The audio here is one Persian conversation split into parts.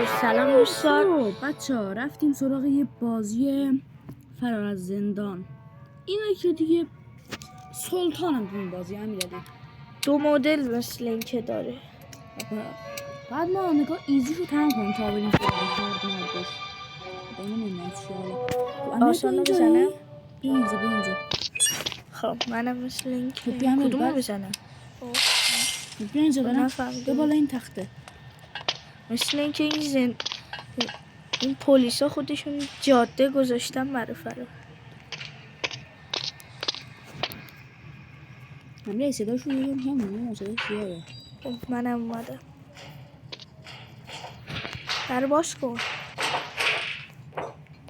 سلام دوستان. خب بچه‌ها رفتیم سراغ یه بازی فرار از زندان. اینه که دیگه سلطانم تو این بازی امیرعلی. 2 مدل مثل این که داره. بعد ما نگاه ایزیشو تمام کنیم تا بریم سراغ هارد مودش. ببینم این چیه. آسانو بزنم؟ اینجا. خب منم مثل این که بیام کدومو بزنم؟ بیا اینجا برم. نفهمیدم. بیا بالا این تخته. مثل این که این پلیسا خودشون جاده گذاشتن برای فرار. امیرعلی صداشون یه همونه صداش زیاده. خب منم اومدم. در باز کن.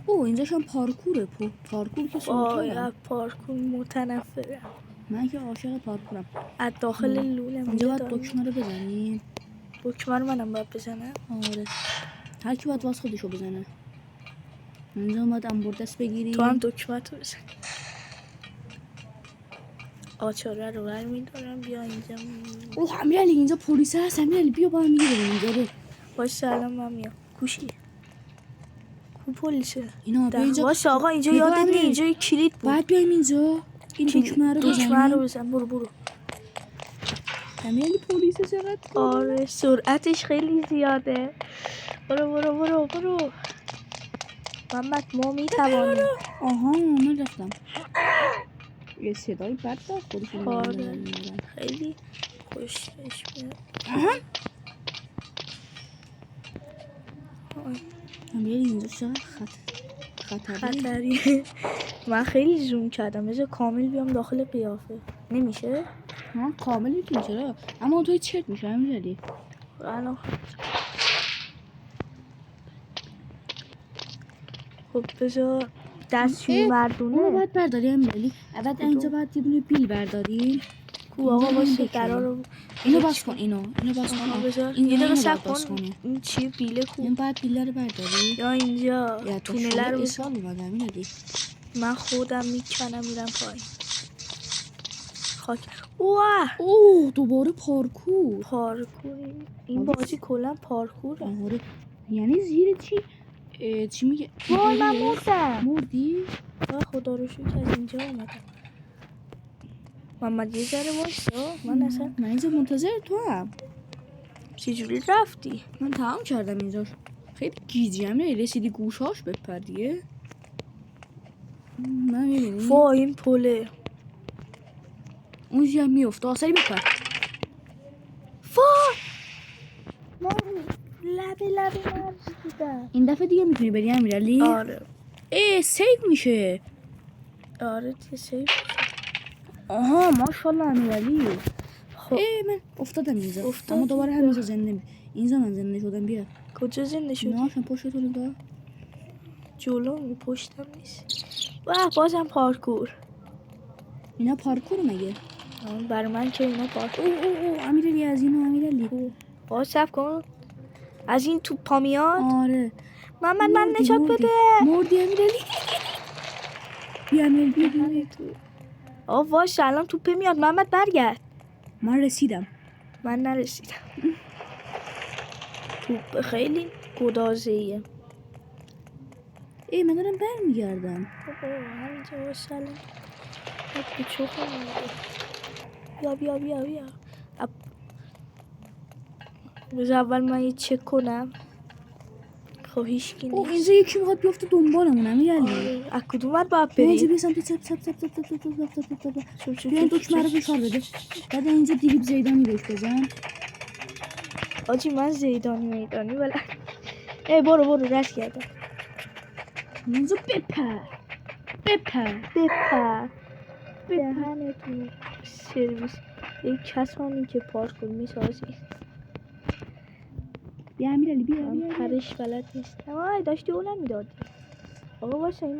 اینجاش هم پارکوره. پارکور که سلطانم. پارکور متنفرم. من که عاشق پارکورم. از داخل لولم اینجا باید دکمه رو بزنیم. دکمه رو منم باید بزنم؟ آره. هر کی باید باز خودشو بزنه. اینجا باید انبردست بگیری. تو هم دکمه تو بزن. آچاره رو برمی‌دارم. بیا اینجا. امیرعلی اینجا پلیس هست. امیرعلی بیا با هم میگیریم اینجا رو. باشه الان من میام. کوشی کو پلیسه اینا اینجا. باشه آقا اینجا یادت نی اینجا کلید بود. بعد بیایم اینجا این دکمه رو بزن. برو. امیرعلی پلیس چقدر؟ آره سرعتش خیلی زیاده. برو محمد ما میتوانیم. آها من رفتم. یه صدای بد داد خودشون. آره خیلی خوشش میاد. امیرعلی اینجا چقدر خطریه. من خیلی زوم کردم. بذار کامل بیام داخل قیافه. نمیشه؟ ها کامل میتونی چرا؟ اما توی چرت میشه امیرعلی. الان خب بذار دستشوی مردونه. اونو باید برداری امیرعلی. بعد اینجا باید یه دونه بیل برداری. کو آقا واسه درا رو اینو باز کن. اینو باز کن. بذار یه دقیقه صبر کن. این چیه بیله کو؟ این بعد بیله رو برداری. یا اینجا تونله رو اسال اومد امیرعلی. من خودم میکنم میرم پایین. خاک. واه دوباره پارکور. این بازی کلا پارکوره. آره یعنی زیر چی میگه؟ وای من مردم. مردی؟ خدا رو شکر از اینجا اومدم. محمد یه ذره وایسا. من اینجا منتظر تو هم. چجوری رفتی؟ من تمام کردم اینجا. خیلی گیجی امیرعلی. رسیدی گوشاش بپر دیگه. من میبینی؟ این پله اونجا میفته. آسایی بپر. من لبه مرسیدم. این دفعه دیگه میتونی بری امیرعلی؟ آره سیو میشه. آره دیگه سیو. آها ماشاءالله امیرعلی. خب من افتادم اینجا. اما دوباره همینجا زنده اینجا من زنده شدم. بیا. کجا زنده شدی؟ نه شما پشت تو نگاه. جلو پشتم نیست. بازم پارکور. اینا پارکور مگه؟ برای من که اینا پارکور. امیرعلی از اینو امیرعلی. صبر کن. از این توپ پا میاد؟ آره. من نجات بده. مردی امیرعلی. بیا امیرعلی بیا. الان توپه میاد. محمد برگرد. من رسیدم. من نرسیدم. توپ خیلی گدازه‌ایه. من دارم برمیگردم. همینجا واسه بیا. بذار اول من یه چک کنم. خب هیچکی نیست. اینجا یکی میخواد بیفته دنبالمون امیرعلی. از کدوم ور باید بریم؟ اینجا بیا سمت چپ. بیا دکمه رو فشار بده. بعد اینجا دیریب زیدانی بهش بزن. آجی من زیدانی میدانی ولی برو رشت کردم. اینجا بپر. دهنتون سرویس. یک کسانی که پارکور میسازی. بیا امیرعلی بیا. پرش بلد نیستم. داشتی اونم میدادی. آقا باشه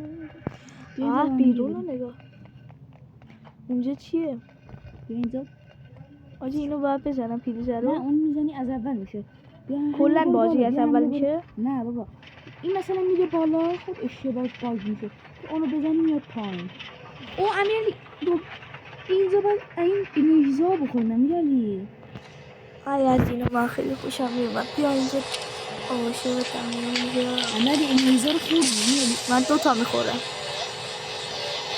این بیرون رو نگاه. اونجا چیه؟ بیا اینجا. آجی اینو باید بزنم پیلیزه رو؟ نه اون میزنی از اول میشه. کلن بازی از اول میشه؟ نه بابا این مثلا میگه بالا. خب اشتباه باگ میشه. اونو بزنی میاد پایین. امیرعلی اینجا باید این اینجا بخورم امیرعلی. از اینو من خیلی خوشم میومد. بیا اینجا آقا شروطم اینجا. امیرعلی این میزا رو خوردی؟ من 2 تا میخورم.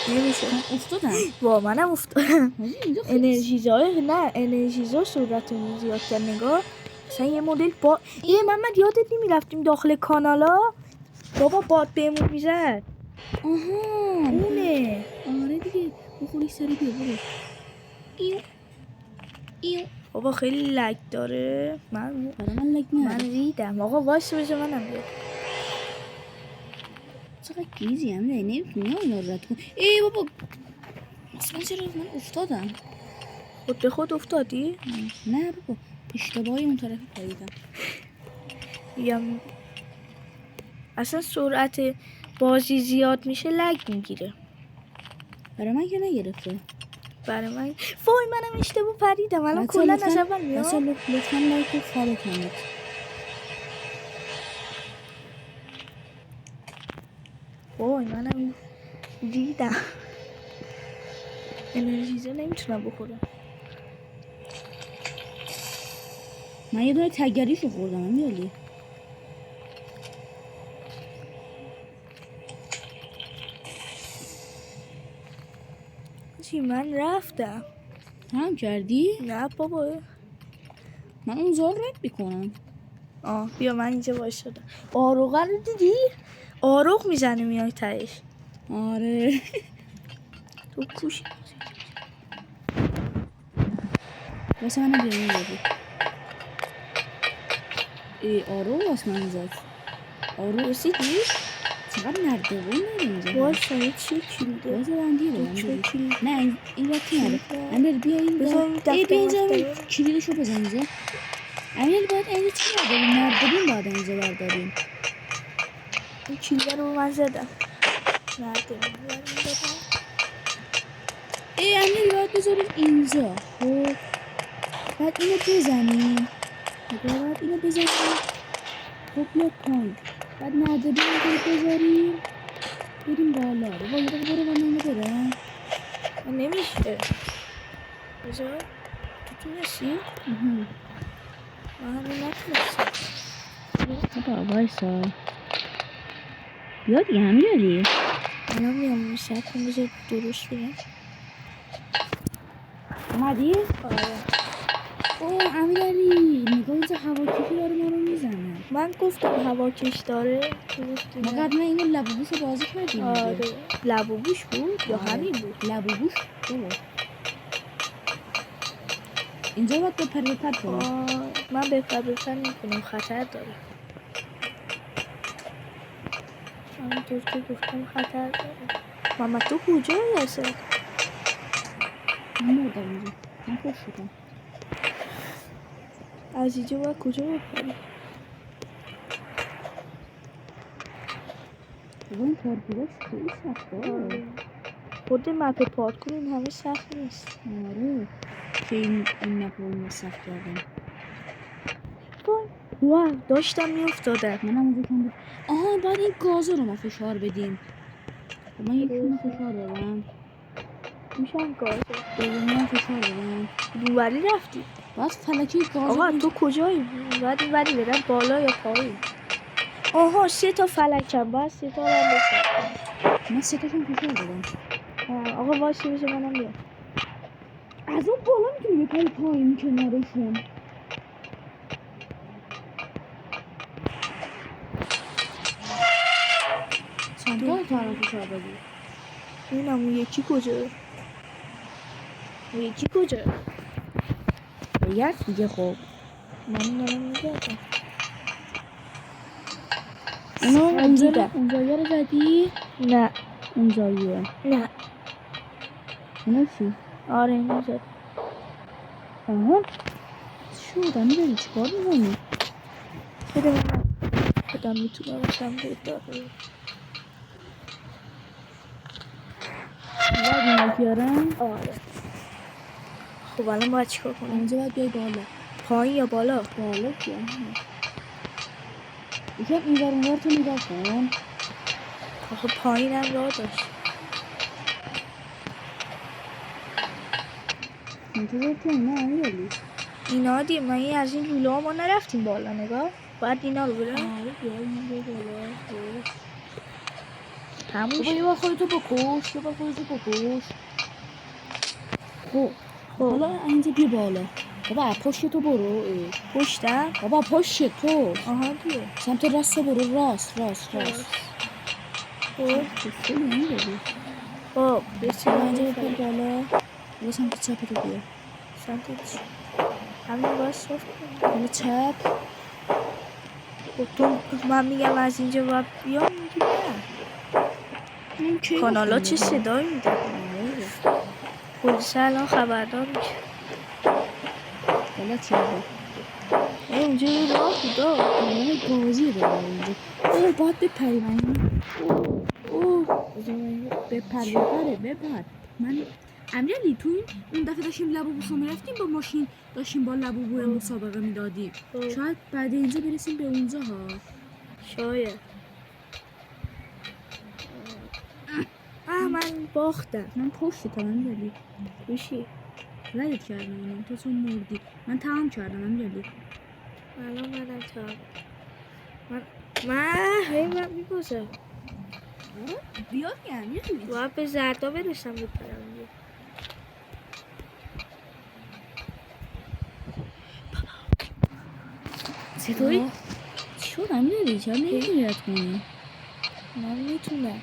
نمیشه. من افتادم. با منم افتادم. اینجا خیلی انرژیزای نه انرژیزا صورتمون زیاد کرد نگاه. مثلا یه مدل با محمد یادت نمیرفتیم داخل کانالا بابا باد بهمون میزد. آها اونه. آره دیگه بخوری سری بیا برو. ایو بابا خیلی لگ داره. من لگ من ریدم. آقا واسه بذار منم بیاد. چقدر گیزی هم نمیتونی اینا رو رد کن. ای بابا اصلا چرا من افتادم؟ خود به خود افتادی؟ نه بابا اشتباهی اون طرفی پریدم. یا اصلا سرعت بازی زیاد میشه لگ میگیره. برای من که نگرفته. برای من وای منم اشتباه پریدم. الان کلا از اول میاد. لطفا لایک و فالو کنید. وای منم دیدم. انرژیزه نمیتونم بخورم. من یه دونه تگریشو خوردم امیرعلی. چی من رفتم. هم کردی؟ نه بابا. من اون زار رد میکنم. بیا من اینجا وایسادم. آروغه رو دیدی؟ آروغ میزنه میای تهش. آره تو کوش. واسه منم بیرون بودی. ای آرو واسه من زد. آرو رسیدی؟ چقدر نرده بود اینجا. وایسا یه چی کلیده. واسه بندی رو چه کلید؟ نه این وقتی نره. امیر بیا این بذار این ای بیا اینجا دفتر کلیدشو بزن اینجا. امیر باید اینجا چی برداریم؟ نردبین باید اینجا برداریم. این کلیده رو من زدم. نردبین زدم. ای امیر باید بذاریم اینجا. خب بعد اینو بزنیم. بعد اینو بزنیم. خب بیا پایین. بعد نردبین رو بذاریم. بریم بالا. برو من اینو برم. نمیشه. بذار تو تونستی؟ من همین نتونستم. بابا وایسا بیا دیگه امیرعلی. الان میام میشه کن بذار درست بگم. اومدی؟ آره. اوه امیرعلی نگاه اینجا هواکشی داره ما رو میزنه. من گفتم هواکش داره. ما قبلا اینو لبوبوش رو بازی کردیم. آره لبوبوش بود یا آره. همین بود؟ لبوبوش بابا اینجا باید بپر کنم. من بپر میکنم خطر داره. همونطور که گفتم خطر داره. محمد تو کجایی اصلا؟ من مردم اینجا. من خوش شدم. از اینجا باید کجا بپری؟ بابا این پارکوراش خیلی سخته. خود مپ پارکور این همه سخت نیست. آره که این مپ رو سخت کردم. واو داشتم میافتادم. منم اونجا کم. آها باید این گازو رو ما فشار بدیم. من یکیشون فشار بدم. میشم گازه. دومی فشار بدم. دوباری رفتی؟ باید فلکی گازو. آقا تو کجایی؟ باید این بری برم بالا یا پایین؟ آها 3 تا فلکم باید 3 تا هم بسن. من 3 تاشون فشار بدم. آقا واسه بشه منم بیام. از اون بالا میتونی بپری پایین کنارشون. چند تا فرام فشار بدی؟ اینم اون یکی کجا؟ اون یکی کجا؟ بگرد دیگه. خب من دارم میگردم. اونجاییه رو زدی؟ نه اونجاییه. نه اونو چی؟ آره اینو زد. آها شد امیرعلی چیکار می‌کنی؟ بده من خودم میتونم باشم بهتره. باید اینو بیارم؟ آره خب الان باید چیکار کنم؟ اونجا باید بیای بالا. پایین یا بالا؟ بالا که یکم این ور اونور تو نگاه کن. آخه پایینم راه داشت. منتظر تو نه امیرعلی. اینا دیگه من از این لوله ها ما نرفتیم بالا نگاه. باید اینا رو برم آره بیا این بیا بالا. خب. همون بابا یه بار خودتو بکش، یه بار خودتو بکش. خب حالا اینجا بیا بالا. بابا پشت تو برو. پشتم بابا پشت تو. آها دیگه سمت راست برو. راست. خب خیلی نمیداری. خب بیا بسیار اینجا اینجا بپر بالا. برو سمت چپ رو بیا. سمت چی؟ همین باید صاف کنم حالا چپ. خب تو من میگم از اینجا باید بیام میگی نه کانالا چه صدایی میده پلیس الان خبردار میشه غلط کرده. اونجا یه راه بودا راه گازی رو اینجا. اوه باید بپری من. اوه بپر. من امیرعلی تو اون دفعه داشتیم لبو میرفتیم با ماشین داشتیم با لبو مسابقه میدادیم. شاید بعد اینجا برسیم به اونجا ها. شاید من باختم من پشتم امیرعلی. گوشی ردت کردم منم تو چون مردی. من تمام کردم امیرعلی. الان منم تا من هی من میبازم بیا امیرعلی. باید به زردا برسم بپرم دیگه چطوری؟ چی شد امیرعلی؟ چرا نمیتونی رد کنی؟ من میتونم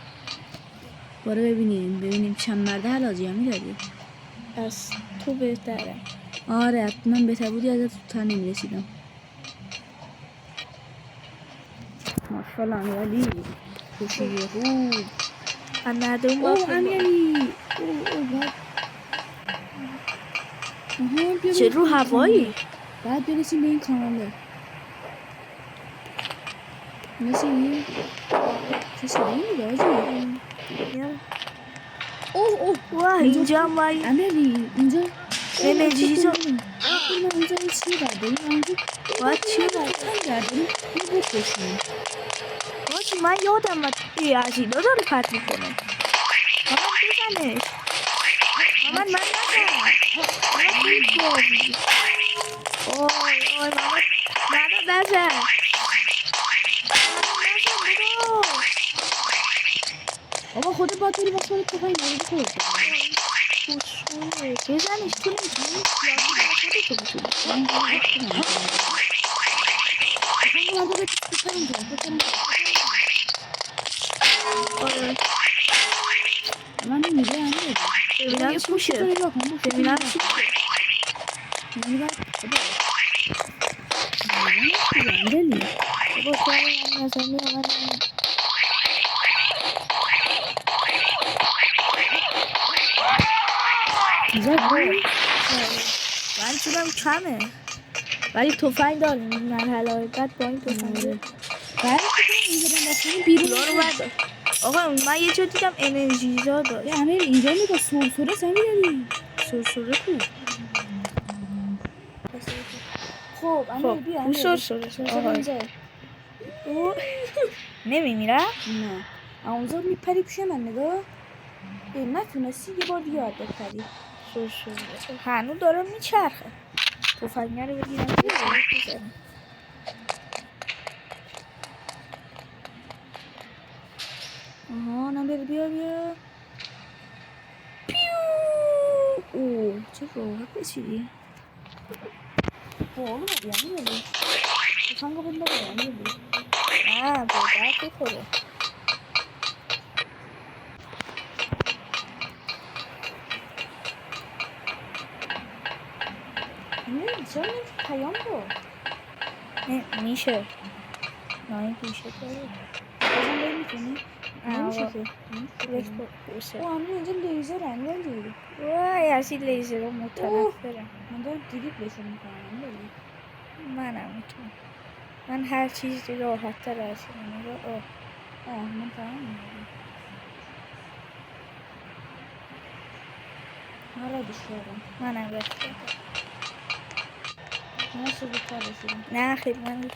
برو ببینیم چند مرده حلاجی امیرعلی. از تو بهتره آره من بهتر بودی ازت زودتر نمیرسیدم. ماشاءالله امیرعلی خوشی خوب. من ندارم اوه امیرعلی. چه رو هوایی بعد برسیم به این کاناله. نسی چه صدایی میده آجی؟ اوه واه اینجا هم باید امیرعلی اینجا انرژی زو من اینجا این چیه برداریم اینجا باید چی باید برداریم اینو بکشیم. باید من یادم از اینا داره پت میکنه محمد بزنش محمد من نزن محمد خیلی بابی اوه محمد نزن بابا خودت باید بری باز خودت بخوایی مورد خودت بزنش تو نمیتونی خودتو میتونی من نمیده امیرعلی. ببینم چی میشه ببینم چی امیرعلی بابا تو هم نزنی من چونم کمه ولی تفنگ داریم این مرحله بعد با این تفنگ بیرون رو بردار آقا من یه جا دیدم انرژیزا داشت امیر اینجا نگاه سرسره امیرعلی. سرسره خوب خب امیر بیا اون سرسره اینجا نمیمیرم؟ نه اونجا میپری پیش من نگاه. نتونستی یه بار دیگه باید بپری. سرسره هنو داره میچرخه تفنگه رو بگیرم بزنم آها نمبر بیا پیو. اوه چه راحت بچیدی. بالا بیا امیرعلی تفنگو بنداز امیرعلی. نه با درد بخوره امیرعلی چرا نمیشه پیام داد؟ نه میشه نه این میشه داره بازم باید میکنی؟ نمیشه که بسه امیر اینجا لیزر امیرعلی. وای از این لیزر رو متنفرم من دارم دیلیت بهشون میکنم امیرعلی. منم میتونم من هر چیز راحت تر از این نگاه من تمام میکنم. من ردش کردم. منم رفتم من شده تر رسیدم. نه خیلی من رو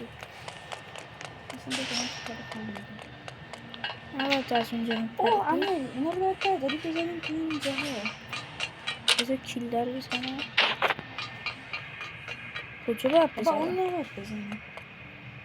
اصلا بگم که تلفن میدم. نباید تو از اونجا این اوه امیر اینا رو باید برداری بزنیم تو این جاها. بذار کیل دار بزنم کجا باید بابا بزنم اون نباید بزنیم.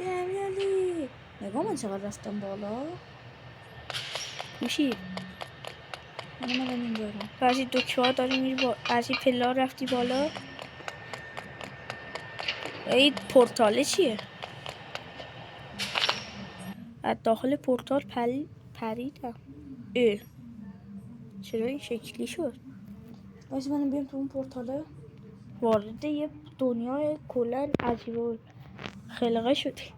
امیرعلی نگاه من چقدر رفتم بالا. گوشی من اومدم اینجا رو. تو از این دکترها داری میری از این پلا رفتی بالا. این پورتاله چیه؟ از داخل پورتال پریدم. چرا این شکلی شد؟ واسه منم بیام تو اون پورتاله. وارد یه دنیای کلا عجیب و خلقه شدی.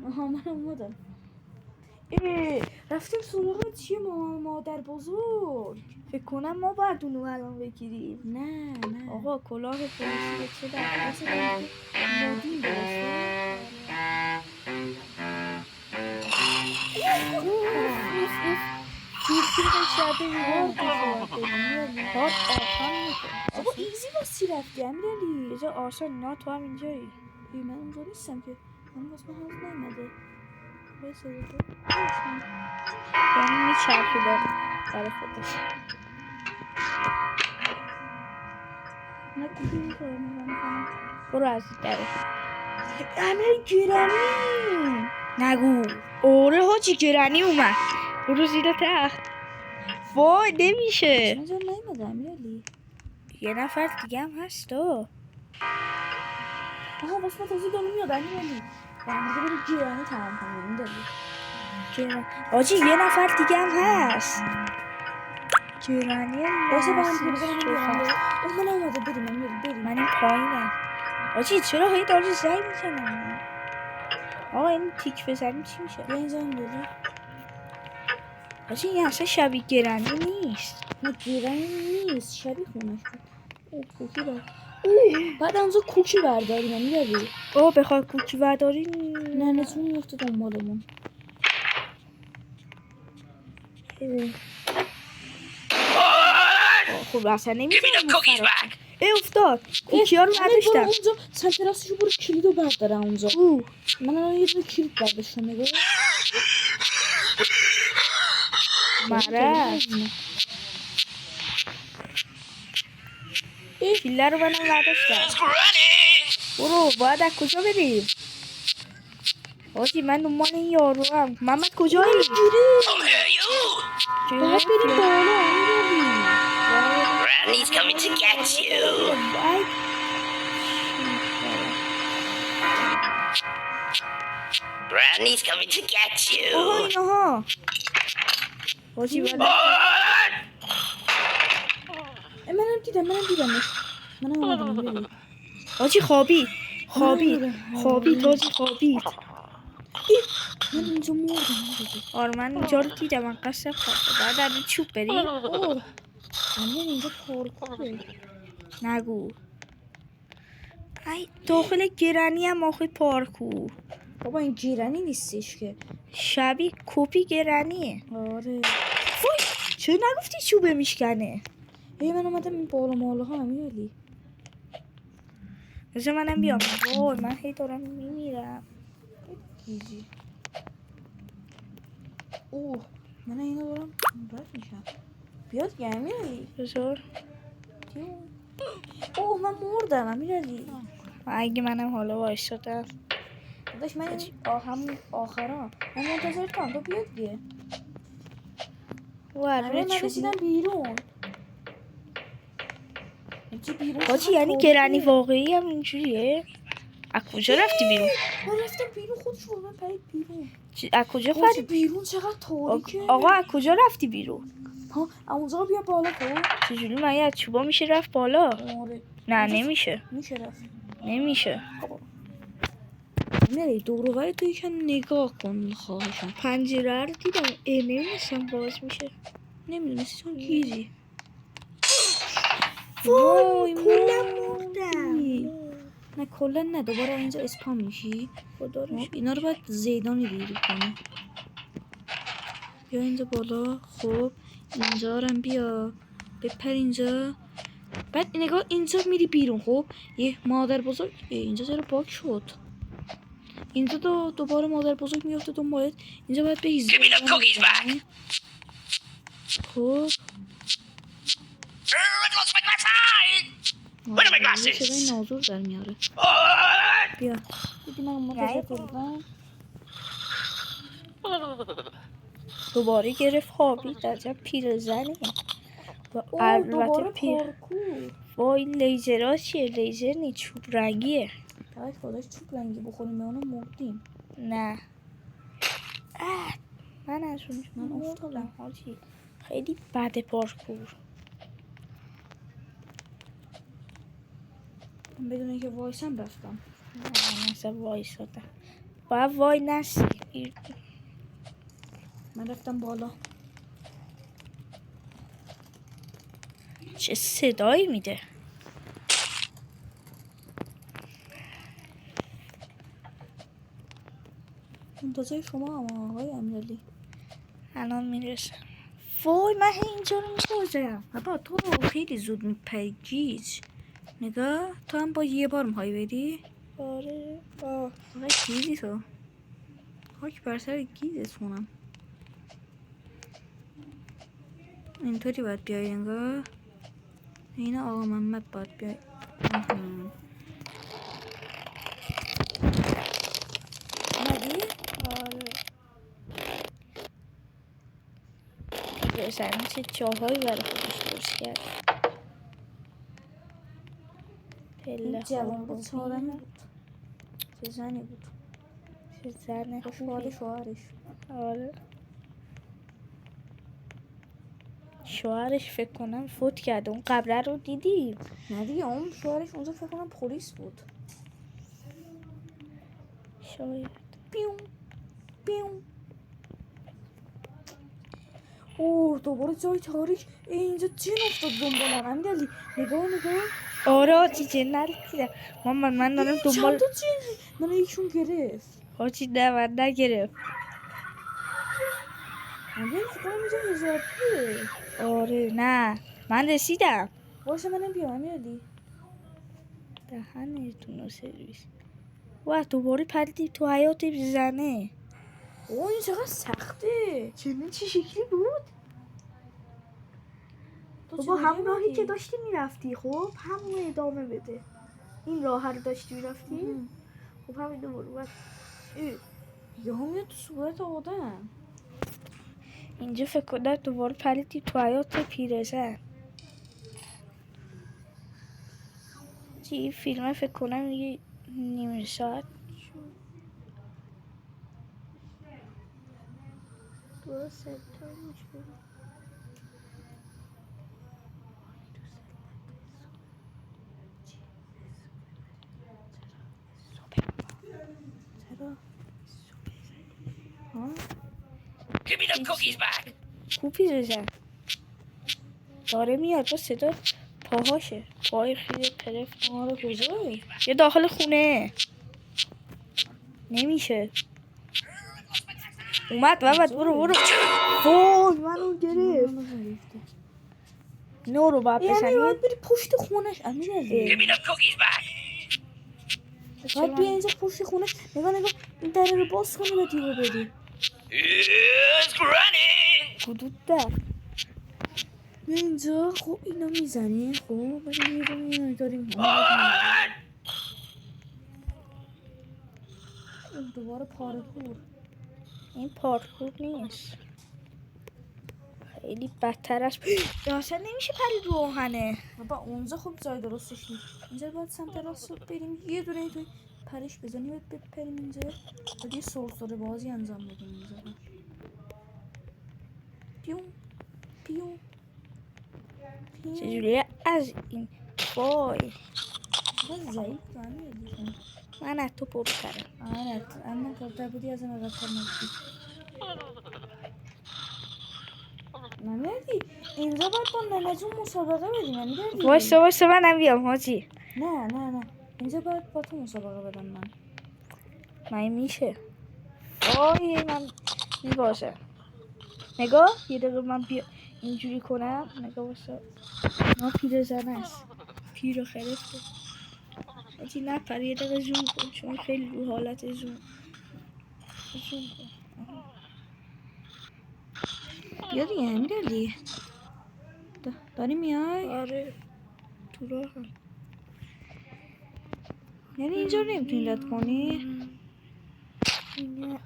آها من اومدم. رفتیم سراغ چیه مادر بزرگ. فکر کنم ما باید اونو الان بگیریم. نه آقا کلاه پلیسی به چه در واسه مادین درسته. شوخی شده میگم کار آسان میشه. بابا ایزی باز چی رفتی امیرعلی؟ بذار آسان نه تو هم اینجایی. من اونجا نیستم که. من واسه من هنوز نیومده. وایسا یعنی میچرخی برای خودش. نه دیگه این کارو میکنم. برو از این دره. امیرعلی گرمی. نگو. اوره حاجی گرانی اومد. برو زیر تخت. وای نمیشه. من جا نیومده امیرعلی. یه نفر دیگه هم هست تو. آها واسه من تازه دارم میاد امیرعلی. برمیده برو گرانی تمام کنیم داری. حاجی یه نفر دیگه هم هست. گرانی واسه هم من اومده بریم امیرعلی بریم. من این پایینم. حاجی چرا هی داری زنگ میزنم؟ آقا این تیک بزنیم چی میشه؟ بیا اینجا امیرعلی. حاجی این اصلا شبیه گرانی نیست. نه گرانی نیست شبیه خونش بود. کوکی بر. بعد اونجا کوکی برداریم امیرعلی. بخوای کوکی برداری نه نتون میفته دنبالمون. خب اصلا نمیتونم افتاد کوکی ها رو برداشتم. اونجا سنتراسشو برو کلیدو برداره اونجا. من الان یه دونه کلید برداشتم نگاه. مرد کله رو منم برداشتم. برو باید از کجا بریم؟ حاجی من دنبال این یارو هم. محمد کجایی؟ باید بریم بالا امیرعلی. Randy's coming to get you. Randy's coming to get you. اینها حاجی باید منم دیدمش. منم اومدم امیرعلی. حاجی خوابید حاجی خوابید. من اینجا مردم. آره من اینجا رو دیدم. من قصد خوابه بعد از چوب بریم. من اینجا پارکوره. نگو. ای داخل گرانی هم آخه پارکور. بابا این گرانی نیستش که. شبیه کپی گرانیه. آره. وای چرا نگفتی چوبه میشکنه؟ من اومدم این بالا مالا ها امیرعلی. بذار منم بیام. وای من هی دارم میمیرم. ایزی. من اینو دارم رد میشم. بیاد دیگه امیرعلی. بذار من مردم امیرعلی. اگه منم حالا وایسادم داداش من همون آخرا من منتظر کنم تو بیاد دیگه. من رسیدم بیرون. حاجی یعنی گرانی واقعی هم اینجوریه؟ از کجا رفتی بیرون؟ من رفتم بیرون خودش من پرید بیرون. از کجا پرید بیرون چقدر تاریکه. آقا از کجا رفتی بیرون؟ اونجا بیا بالا خب. چجوری من از چوبا میشه رفت بالا؟ آره. نه نمیشه. میشه رفت. نمیشه. نری دوروبر تو یکم نگاه کن خواهشم. پنجره رو دیدم. نمیدونستم باز میشه. نمیدونستی چون گیری. وای کلا مردم. نه کلا نه دوباره اینجا اسپام میشی. خدا رو شکر. اینا رو باید زیدانی بیری کنی. بیا اینجا بالا. خب اینجا رو بیا بپر اینجا. بعد نگاه اینجا میری بیرون. خب یه مادر بزرگ اینجا چرا پاک شد. اینجا دوباره مادر بزرگ میفته دنبالت. اینجا باید به ایزی خب Where are my صدای glasses? نازور در میاره. What? بیا دیدی من منتظر تو بودم. دوباره گرفت خوابید. عجب پیرزنیه. اوه دوباره البته پارکور. وای لیزرها چیه؟ لیزر نی، چوب رنگیه. فقط خودش چوب رنگی بخوریم به اونو مردیم. نه من از اونجا من مردم افتادم. حاجی. خیلی بده پارکور. من بدون اینکه وایسم رفتم. نه مثلا وایسادم. باید وای نسی. من رفتم بالا. چه صدایی میده. منتظر شما هم آقای امیرعلی. الان میرسم. وای من اینجا رو میسازم. بابا تو خیلی زود میپری گیج. نگاه تو هم با یه بار میخوای بری. آره آقای گیزی تو. خاک بر سر گیزت کنم. اینطوری باید بیای انگار. این آقا محمد باید بیای. اومدی؟ آره پیرزنی چه جاهایی برای خودش درست کرد. پله این جوان بود ها چهارمی بود. چه زنی بود. چه زن خوشحال خوبی. شوهرش. آره شوهرش فکر کنم فوت کرده. اون قبره رو دیدی؟ نه دیگه اون شوهرش اونجا فکر کنم پلیس بود. شاید. پیون پیون. اوه دوباره جای تاریک. اینجا جن افتاد دنبالم. امیرعلی نگاه. آره حاجی جنل دیدم. من دارم چند دنبال. تا جن. من یکشون گرفت. حاجی نه من نگرفت. امیرعلی فکر کنم اینجا هزارتیه. آره نه من رسیدم. باشه منم بیام امیرعلی. دهنتون رو سرویس. و دوباره پریدی تو حیات زنه. اوه این چقدر سخته. جنه چه شکلی بود؟ تو بابا چجوری همون راهی اومدی؟ که داشتی میرفتی خب همون ادامه بده. این راه رو داشتی میرفتی. خب همین دوباره باید. یهو میاد تو صورت آدم. اینجا فکر کنم دوباره پریدی تو حیات پیرزن. این فیلم فکر کنم یه نیم ساعت درسته تا میشه. چرا؟ Give me the cookies back. کو پیرزن داره میاد با صدا پاهاشه. پای خیلی پرفت. آره کجایی؟ یه داخل خونه نمیشه. اومد برو. وای منو گرفت. نو رو باید یعنی بزنیم. باید بری پشت خونش Give امیرعلی. me the cookies back. باید بیا اینجا پشت خونش. نگاه این در رو باز کنی به دیو بری. Who's running? حدود ده. بیا اینجا. خب اینا میزنی. خب بعد یه دونه اینا داریم. What? دوباره پارکور. این پارکور نیست. خیلی بدتر از اصلا نمیشه پرید رو آهنه. بابا اونجا خب جای درستش نیست. اینجا باید سمت راست رو بریم. یه دونه اینطوری پرش بزنیم باید بپریم اینجا. باید یه سرسره بازی انجام بدیم اینجا. پیون پیون پیون. چجوری از این وای چقدر ضعیف تو امیرعلی. من از تو پرترم. آره اما پرتر بودی از این قدر نبودی. امیرعلی اینجا باید با ننه جون مسابقه بدیم امیرعلی. وایسا منم بیام حاجی. نه اینجا باید با تو مسابقه بدم من میشه. وای من میبازه. نگاه یه دقیقه من بیا اینجوری کنم. نگاه واسه ما پیرزن است. پیر خرفته. حاجی نپر یه دقیقه زوم کن چون خیلی رو حالت زوم کن. بیا دیگه امیرعلی. داری میای؟ آره تو راه هم. یعنی اینجا نمیتونی رد کنی؟ نه.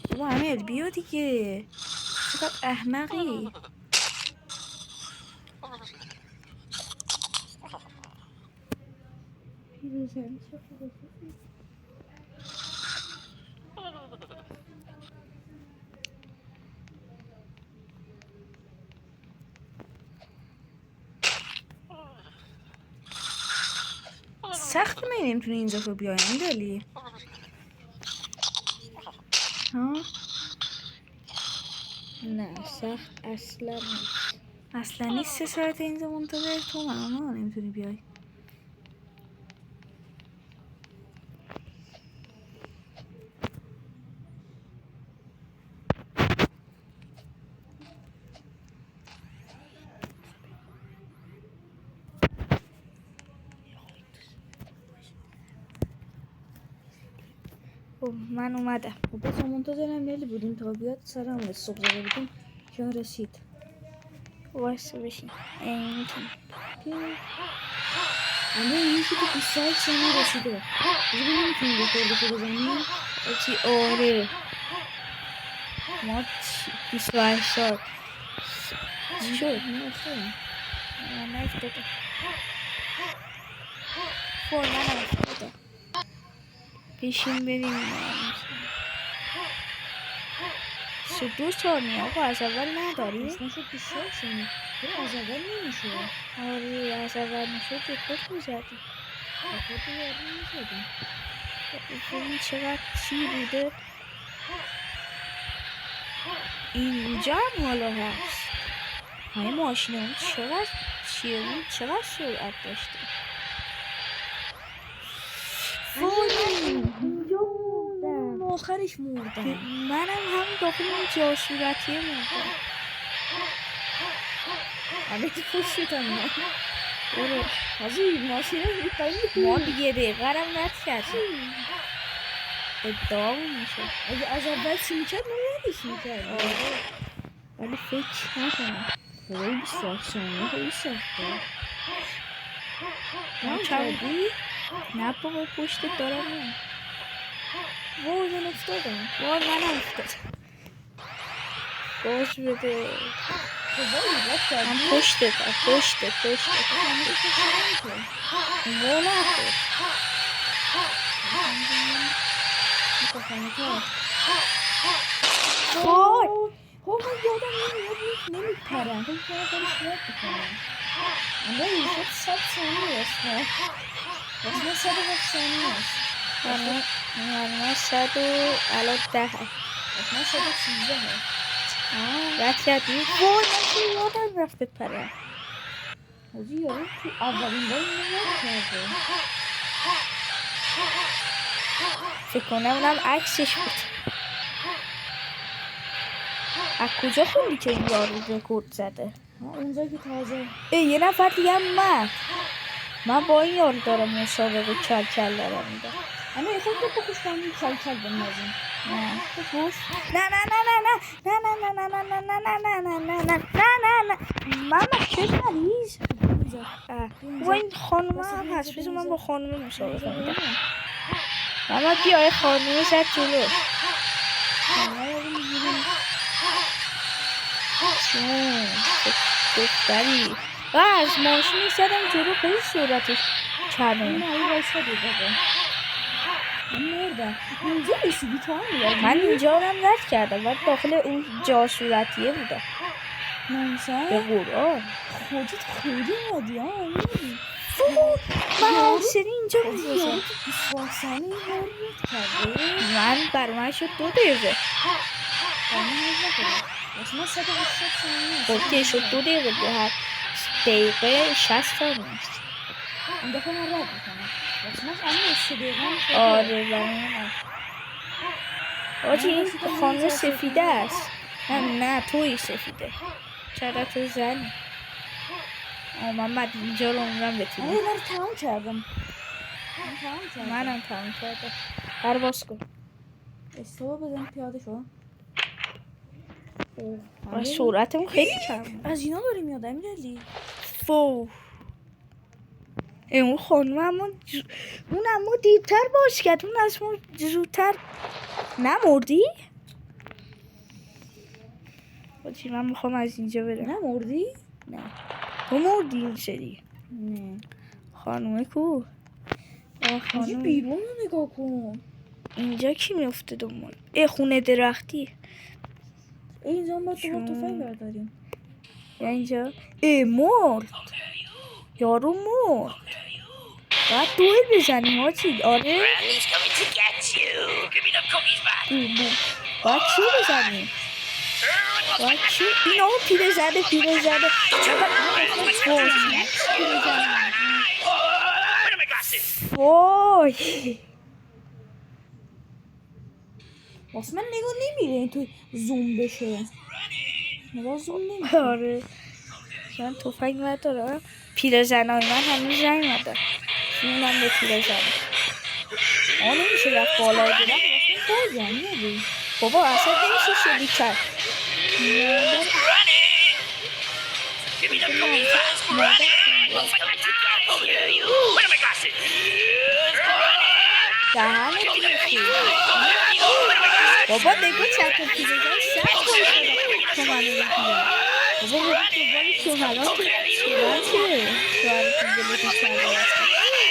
بابا امیر بیا دیگه، چقدر احمقی. پیروزن چه خوبه. سخت می نمیتونی اینجا رو بیای امیرعلی. ها؟ نه سخت اصلا نیست. اصلا نیست 3 ساعت اینجا منتظر تو من نمیتونی بیای. خب من اومدم. خب بس منتظر امیرعلی بودیم تا بیاد سرم صبح زده بودیم که رسید. وایسا بشین. میتونی. امیرعلی میشه که 28 ثانیه رسیده. دیگه نمیتونی رکوردشو بزنی. چی؟ آره ما 28 ساعت چی شد؟ نه افتادم. من افتادم. فور من افتادم. بشین بریم. 32 ثانیه آقا از اول نداری؟ اصلا شد 28 ثانیه. تو از اول نمیشه. آره از اول میشد رکورد میزدی. رکورد یاری میشدیم. ببین چقدر چی بوده. اینجا هم حالا هست. همه ماشین اون چقدر چیه بود، چقدر سرعت داشته. اینجا موندم. آخرش موندم. منم هم داخل اون جا صورتیه موندم. همه که پشتم نه. برو حاضی ماشین رو میکنی. ما دیگه دقیقه هم رد کردیم. ادعا میشه اگه از اول چی میکرد من یادش میکرد. ولی فکر نکنم. خدای 28 ثانیه خیلی سخته. کردی؟ نه بابا پشتت دارم میام. وای من افتادم. وای من افتادم. باش بده. خدایی رد کردی. من پشتتم پشتت همیشه پشتم که. وای نخور. میتفانه کرد. وای من یادم نمیاد نمیپرم. فکر کنم خودش رد بکنم. اما این شد 100 ثانیه است نه. اصلا 107 ثانیه است. من 100 و الان 10 اصلا 113 هست. رد کردی؟ وای من که یادم رفت بپرم. حاجی یارو تو اولین بار اینو رد کرده. فکر کنم اونم عکسش بود. از کجا خوندی که این یارو رکورد زده؟ اونجایی که تازه یه نفر دیگه هم من با این یارو دارم مسابقه کل کل دارم میدم. اما خود تو بکش کنی کل کل بندازیم. نه بکش. نه ماما چه مریض. با این خانومه هم هست. بذار من با خانومه مسابقه میدم. ماما بیا یه خانومه زد جلو. چون دختری از ماشینی زدم جلو خیلی صورتش کمه. نه این وایسا دیگه من مردم. اینجا رسیدی تو هم میادی؟ من اینجا رو هم رد کردم و داخل اون جا صورتیه بودم. نانسان به قرآن خودت خیلی مادی ها امیدی. من حسنی اینجا میباشم. 24 ثانیه این کار رد کرده. من بر من شد 2 دقیقه. من نکنم اصلا 180 ثانیه خب که شد 2 دقیقه به هر دقیقه 60 ثانیه است. این دفعه من رد میکنم اصلا اما 3 دقیقه هم شده. آره برای من آجی این خانم سفیده است. نه توی سفیده. چرا تو زنی؟ محمد اینجا رو عمرم بتونی. من تمام کردم. منم تمام کردم. پرواز کن. استوا بزن پیاده شو. و سرعتمون خیلی کم. از اینا داری میاد امیرعلی. فو اون خانم اون اما دیرتر باش کرد. اون از ما زودتر نمردی؟ باچی من میخوام از اینجا برم. نه مردی؟ نه تو مردی این سری. نه خانومه کو؟ اینجا بیرون رو نگاه کن. اینجا کی میفته دنبال؟ خونه درختی. اینجا ما تو چون؟ تفنگ برداریم. یا اینجا مرد. یارو مرد. باید دویل بزنیم حاجی. آره Granny's coming to get you. Give me the cookies back. باید چی بزنیم؟ باید چی؟ این آقا پیره زده Where are my glasses? وای واسه من نگاه نمیره این تو زوم بشه. نگاه زوم نمیشه. آره من تفنگ ندارم. پیره زنای من هنوز نیومدن. میونم به پیره زن. آه نمیشه رفت بالا برم. تو زنی بابا اصلا نمیشه شدی کرد. Granny! Give me the cookies back. Granny! Looks like I can't hear you. Where are my glasses? دهنه Where توی are my glasses? بابا نگو چطور پیره زن سر کنه تو منو بگیرم. بابا بگو شوهران تو شوهران چیه؟ شوهران تو بلو تو چرده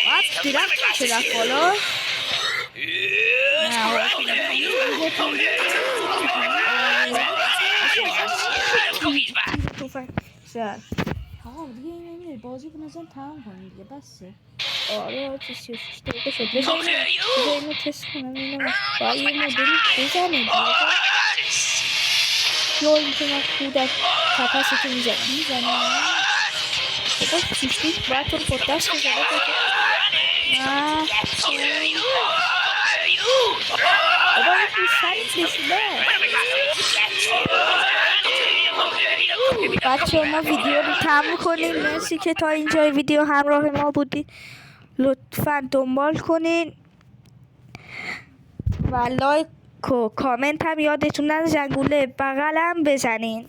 هست. درخت چه رفت بالا؟ نه Cookies back. توفنگ زد. آقا دیگه این نمیره بازی کنازم تمام کنیم دیگه بسه. آره چه 36 دقیقه شد. بذار اینو تست کنم اینو باید یه مدلی بزنه یا اینکه من کودک تپستو میزنم بابا چیشتی باید تو رو پردست بزنه نه بابا این تو سریت بشونه. بچه ما ویدیو رو تموم کنیم. مرسی که تا اینجای ویدیو همراه ما بودید. لطفا دنبال کنین و لایک و کامنت هم یادتون نره زنگوله بغلم بزنین.